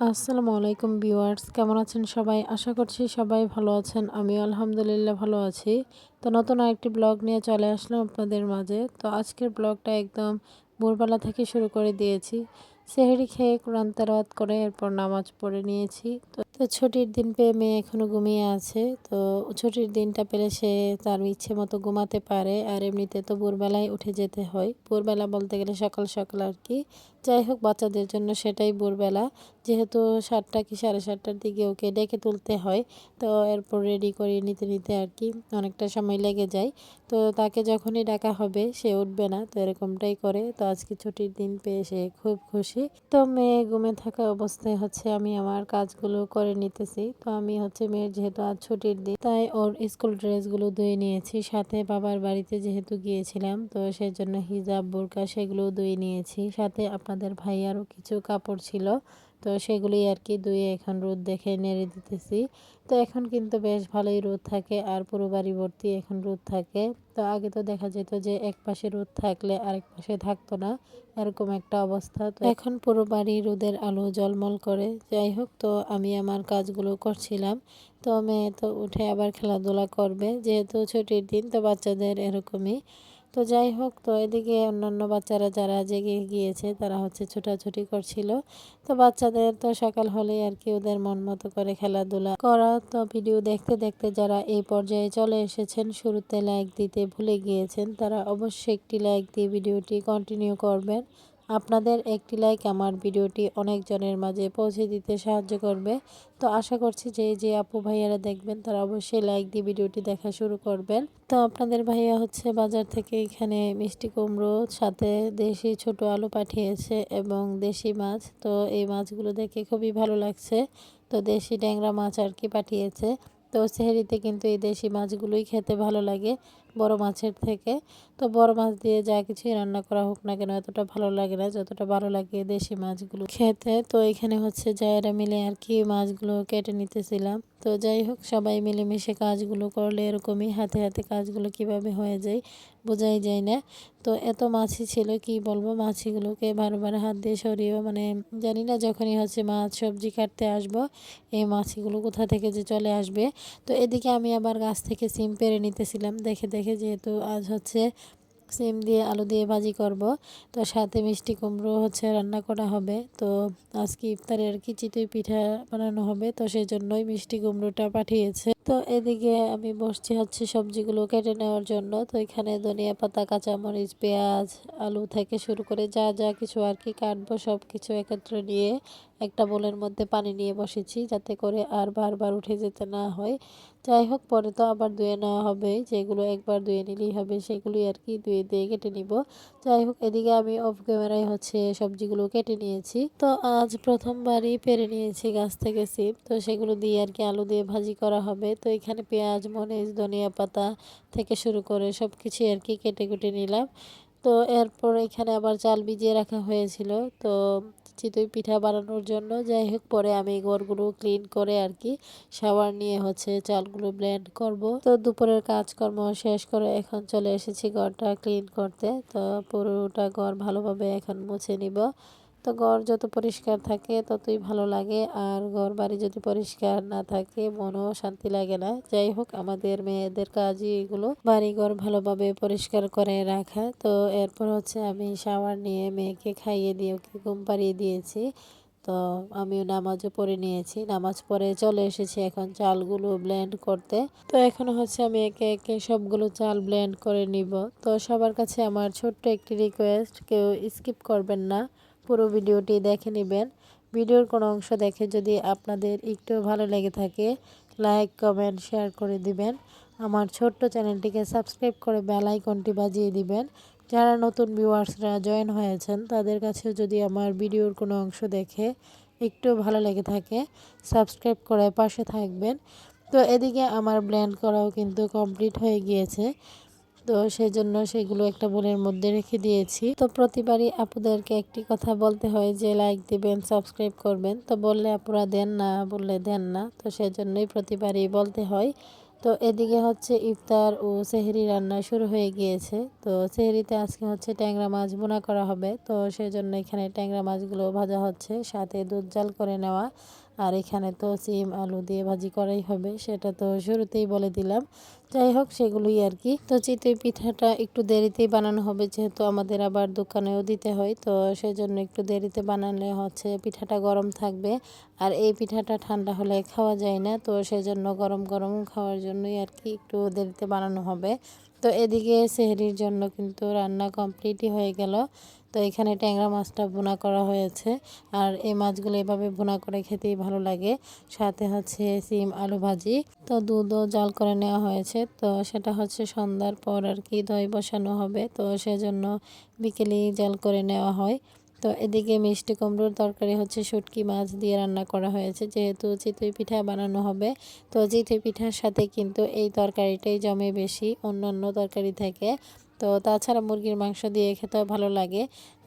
আসসালামু আলাইকুম ভিউয়ার্স, কেমন আছেন সবাই? আশা করছি সবাই ভালো আছেন। আমিও আলহামদুলিল্লাহ ভালো আছি। তো নতুন আরেকটি ব্লগ নিয়ে চলে আসলাম আপনাদের মাঝে। তো আজকের ব্লগটা একদম ভোরবেলা থেকে শুরু করে দিয়েছি। সেহরি খেয়ে কোরআন তেলাওয়াত করে এরপর নামাজ পড়ে নিয়েছি। তো ছুটির দিন পেয়ে মেয়ে এখনো ঘুমিয়ে আছে। তো ছুটির দিনটা পেলে সে তার ইচ্ছে মতো ঘুমাতে পারে। আর এমনিতে তো ভোরবেলায় উঠে যেতে হয়। ভোরবেলা বলতে গেলে সকাল সকাল আর কি। যাই হোক, বাচ্চাদের জন্য সেটাই ভোরবেলা। যেহেতু ৭টা কি ৭:৩০টার দিকে ওকে ডেকে তুলতে হয়, তো এরপর রেডি করে নিতে নিতে আর কি অনেকটা সময় লেগে যায়। তো তাকে যখনই ডাকা হবে সে উঠবে না, তো এরকমটাই করে। তো আজকে ছুটির দিন পেয়ে সে খুব খুশি। তো মেয়ে ঘুমে থাকা অবস্থায় আমি আমার কাজগুলো করে নিতেছি। তো আমি মেয়ের যেহেতু আজ ছুটির দিন, তাই ওর স্কুল ড্রেসগুলো ধুয়ে নিয়েছি। সাথে বাবার বাড়িতে যেহেতু গিয়েছিলাম, তো সেজন্য হিজাব বোরকা সেগুলো ধুয়ে নিয়েছি। সাথে আপনাদের ভাইয়ারও কিছু কাপড় ছিল, তো সেগুলি আর কি ধুয়ে এখন রোদ দেখে নেড়ে দিতেছি। তো এখন কিন্তু বেশ ভালোই রোদ থাকে, আর পুরো বাড়ি ভর্তি এখন রোদ থাকে। তো আগে তো দেখা যেত যে এক পাশে রোদ থাকলে আরেক পাশে থাকতো না, এরকম একটা অবস্থা। তো এখন পুরো বাড়ি রোদের আলো ঝলমল করে। যাই হোক, তো আমি আমার কাজগুলো করছিলাম। তো মেয়ে তো উঠে আবার খেলাধুলা করবে, যেহেতু ছুটির দিন, তো বাচ্চাদের এরকমই। তো যাই হোক, তো এদিকে অন্যান্য বাচ্চারা যারা জেগে গিয়েছে তারা ছোটাছুটি করছিল। তো বাচ্চাদের তো সকাল হলেই আর কি ওদের মন মতো করে খেলাধুলা করা। তো ভিডিও দেখতে দেখতে যারা এই পর্যায়ে চলে এসেছেন, শুরুতে লাইক দিতে ভুলে গিয়েছেন, তারা অবশ্যই একটি লাইক দিয়ে ভিডিওটি কন্টিনিউ করবেন। আপনাদের একটি লাইক আমার ভিডিওটি অনেকজনের মাঝে পৌঁছে দিতে সাহায্য করবে। তো আশা করছি যে আপু ভাইয়ারা দেখবেন তারা অবশ্যই লাইক দিয়ে ভিডিওটি দেখা শুরু করবেন। তো আপনাদের ভাইয়া বাজার থেকে এখানে মিষ্টি কুমড়ো, সাথে দেশি ছোট আলু পাঠিয়েছে এবং দেশি মাছ। তো এই মাছগুলো দেখে খুবই ভালো লাগছে। তো দেশি ট্যাংরা মাছ আর কি পাঠিয়েছে। তো সেহরিতে কিন্তু এই দেশি মাছগুলোই খেতে ভালো লাগে বড় মাছের থেকে। তো বড় মাছ দিয়ে যা কিছুই রান্না করা হোক না কেন এতটা ভালো লাগে না যতটা ভালো লাগে দেশি মাছগুলো খেতে। তো এখানে জায়গা মিলে আর কি মাছগুলো কেটে নিতেছিলাম। তো যাই হোক, সবাই মিলেমিশে কাজগুলো করলে এরকমই হাতে হাতে কাজগুলো কিভাবে হয়ে যায় বোঝাই যায় না। তো এত মাছি ছিল, কি বলবো, মাছিগুলোকে বারবার হাত দিয়ে সরিয়েও জানি না, যখনই মাছ সবজি কাটতে আসবো এই মাছিগুলো কোথা থেকে যে চলে আসবে। তো এদিকে আমি আবার গাছ থেকে সিম পেড়ে নিতেছিলাম দেখে দেখে, যেহেতু আজ সিম দিয়ে আলু দিয়ে ভাজি করব। তো সাথে মিষ্টি কুমড়ো রান্না করা হবে। তো আজকে ইফতারে আর কি চিতই পিঠা বানানো হবে, তো সেই জন্যই মিষ্টি কুমড়োটা পাঠিয়েছে। তো এদিকে আমি বসছি সবজিগুলো কেটে নেওয়ার জন্য। তো এখানে ধনিয়া পাতা, কাঁচামরিচ, পেঁয়াজ, আলু থেকে শুরু করে যা যা কিছু আর কি কাটবো সব কিছু একত্রে নিয়ে একটা বোলের মধ্যে পানি নিয়ে বসেছি, যাতে করে আর বারবার উঠে যেতে না হয়। যাই হোক, পরে তো আবার ধুয়ে নেওয়া হবে, যেগুলো একবার ধুয়ে নিলেই হবে সেগুলোই আর কি ধুয়ে দিয়ে কেটে নিব। যাই হোক, এদিকে আমি অফ ক্যামেরায় সবজিগুলো কেটে নিয়েছি। তো আজ প্রথমবারই পেরে নিয়েছি গাছ থেকে সিম, তো সেগুলো দিয়ে আর কি আলু দিয়ে ভাজি করা হবে। তো এখানে পেঁয়াজ, মরিচ, ধনিয়া পাতা থেকে শুরু করে সব কিছুই আর কি কেটে কুটে নিলাম। তো এরপর এখানে আবার চাল ভিজিয়ে রাখা হয়েছিল, তো চিতই পিঠা বানানোর জন্য। যাই হোক, পরে আমি ঘরগুলো ক্লিন করে আর কি শাওয়ার নিয়ে চালগুলো ব্লেন্ড করব। তো দুপুরের কাজকর্ম শেষ করে এখন চলে এসেছি ঘরটা ক্লিন করতে। তো পুরোটা ঘর ভালোভাবে এখন মুছে নিব। তো ঘর যত পরিষ্কার থাকে ততই ভালো লাগে, আর ঘর বাড়ি যদি পরিষ্কার না থাকে মনও শান্তি লাগে না। যাই হোক, আমাদের মেয়েদের কাজই এগুলো, বাড়ি ঘর ভালোভাবে পরিষ্কার করে রাখা। তো এরপর আমি শাওয়ার নিয়ে মেয়েকে খাইয়ে দিয়ে ওকে ঘুম পাড়িয়ে দিয়েছি। তো আমিও নামাজও পড়ে নিয়েছি, নামাজ পড়ে চলে এসেছি এখন চালগুলো ব্লেন্ড করতে। তো এখন আমি একে একে সবগুলো চাল ব্লেন্ড করে নিব। তো সবার কাছে আমার ছোট্ট একটি রিকোয়েস্ট, কেউ স্কিপ করবেন না, পুরো ভিডিওটি দেখে নেবেন। ভিডিওর কোনো অংশ দেখে যদি আপনাদের একটু ভালো লেগে থাকে, লাইক কমেন্ট শেয়ার করে দিবেন। আমার ছোট্ট চ্যানেলটিকে সাবস্ক্রাইব করে বেল আইকনটি বাজিয়ে দিবেন। যারা নতুন ভিউয়ার্সরা জয়েন হয়েছেন তাদের কাছেও যদি আমার ভিডিওর কোনো অংশ দেখে একটু ভালো লেগে থাকে, সাবস্ক্রাইব করে পাশে থাকবেন। তো এদিকে আমার ব্লেন্ড করাও কিন্তু কমপ্লিট হয়ে গিয়েছে। তো সেজন্য সেগুলো একটা বোলের মধ্যে রেখে দিয়েছি। তো প্রতিবারই আপুদেরকে একটি কথা বলতে হয় যে লাইক দিবেন, সাবস্ক্রাইব করবেন। তো বললে আপুরা দেন না, বললে দেন না, তো সেজন্যই প্রতিবারই বলতে হয়। তো এদিকে হচ্ছে ইফতার ও সেহরি রান্না শুরু হয়ে গিয়েছে। তো সেহরিতে আজকে হচ্ছে ট্যাংরা মাছ ভুনা করা হবে, তো সেজন্য এখানে ট্যাংরা মাছগুলো ভাজা হচ্ছে, সাথে দুধ জাল করে নেওয়া। আর এখানে তো সিম আলু দিয়ে ভাজি করাই হবে, সেটা তো শুরুতেই বলে দিলাম। যাই হোক, সেগুলোই আর কি। তো চিতই পিঠাটা একটু দেরিতেই বানানো হবে, যেহেতু আমাদের আবার দোকানেও দিতে হয়, তো সেজন্য একটু দেরিতে বানালে হচ্ছে পিঠাটা গরম থাকবে। আর এই পিঠাটা ঠান্ডা হলে খাওয়া যায় না, তো সেজন্য গরম গরম খাওয়ার জন্যই আর কি একটু দেরিতে বানানো হবে। তো এদিকে সেহরির জন্য কিন্তু রান্না কমপ্লিটই হয়ে গেল। তো এখানে ট্যাংরা মাছটা ভুনা করা হয়েছে, আর এই মাছগুলো এভাবে ভুনা করে খেতেই ভালো লাগে। সাথে হচ্ছে সিম আলু ভাজি। তো দুধও জাল করে নেওয়া হয়েছে, তো সেটা হচ্ছে সন্ধ্যার পর আর কি দই বসানো হবে, তো সেজন্য বিকেলেই জাল করে নেওয়া হয়। তো এদিকে মিষ্টি কুমড়োর তরকারি হচ্ছে শুটকি মাছ দিয়ে রান্না করা হয়েছে, যেহেতু চিতই পিঠা বানানো হবে। তো চিতই পিঠার সাথে কিন্তু এই তরকারিটাই জমে বেশি অন্যান্য তরকারি থেকে। তো তাছাড়া মুরগির মাংস দিয়ে খেতেও ভালো লাগে,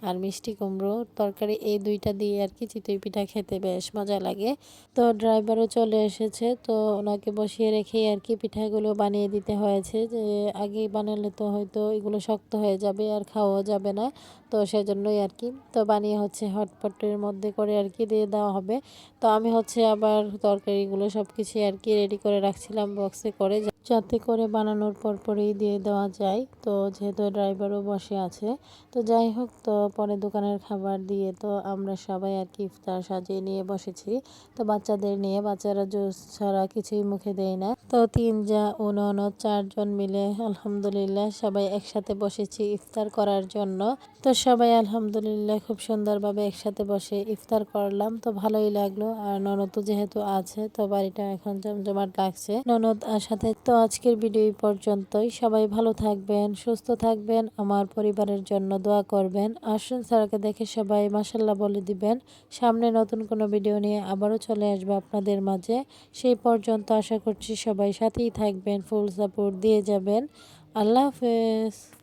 আর মিষ্টি কুমড়ো তরকারি, এই দুইটা দিয়ে আর কি চিতই পিঠা খেতে বেশ মজা লাগে। তো ড্রাইভারও চলে এসেছে, তো ওনাকে বসিয়ে রেখেই আর কি পিঠাগুলো বানিয়ে দিতে হয়েছে, যে আগেই বানালে তো হয়তো এগুলো শক্ত হয়ে যাবে আর খাওয়া যাবে না। তো সেজন্যই আর কি তো বানিয়ে হচ্ছে হটপটের মধ্যে করে আর কি দিয়ে দেওয়া হবে। তো আমি হচ্ছে আবার তরকারিগুলো সব কিছু আর কি রেডি করে রাখছিলাম বক্সে করে, যাতে করে বানানোর পরই দিয়ে দেওয়া যায়। তো যেহেতু ড্রাইভারও বসে আছে, তো যাই হোক, তো পরে দোকানের খাবার দিয়ে তো আমরা সবাই আর কি ইফতার সাজিয়ে নিয়ে বসেছি। তো বাচ্চাদের নিয়ে, বাচ্চারা জুস ছাড়া কিছুই মুখে দেয় না। তো 3 জা ও ননদ 4 জন মিলে আলহামদুলিল্লাহ সবাই একসাথে বসেছি ইফতার করার জন্য। তো সবাই আলহামদুলিল্লাহ খুব সুন্দরভাবে একসাথে বসে ইফতার করলাম, তো ভালোই লাগলো। আর ননদ যেহেতু আছে, তো বাড়িটা এখন জমজমাট লাগছে ননদ আর সাথে। তো আজকের ভিডিও এই পর্যন্তই। সবাই ভালো থাকবেন, সুস্থ থাকবেন, আমার পরিবারের জন্য দোয়া করবেন। আসুন স্যারকে দেখে সবাই মাশাল্লাহ বলে দিবেন। সামনে নতুন কোনো ভিডিও নিয়ে আবারও চলে আসবো আপনাদের মাঝে। সেই পর্যন্ত আশা করছি সবাই সাথেই থাকবেন, ফুল সাপোর্ট দিয়ে যাবেন। আল্লাহ হাফেজ।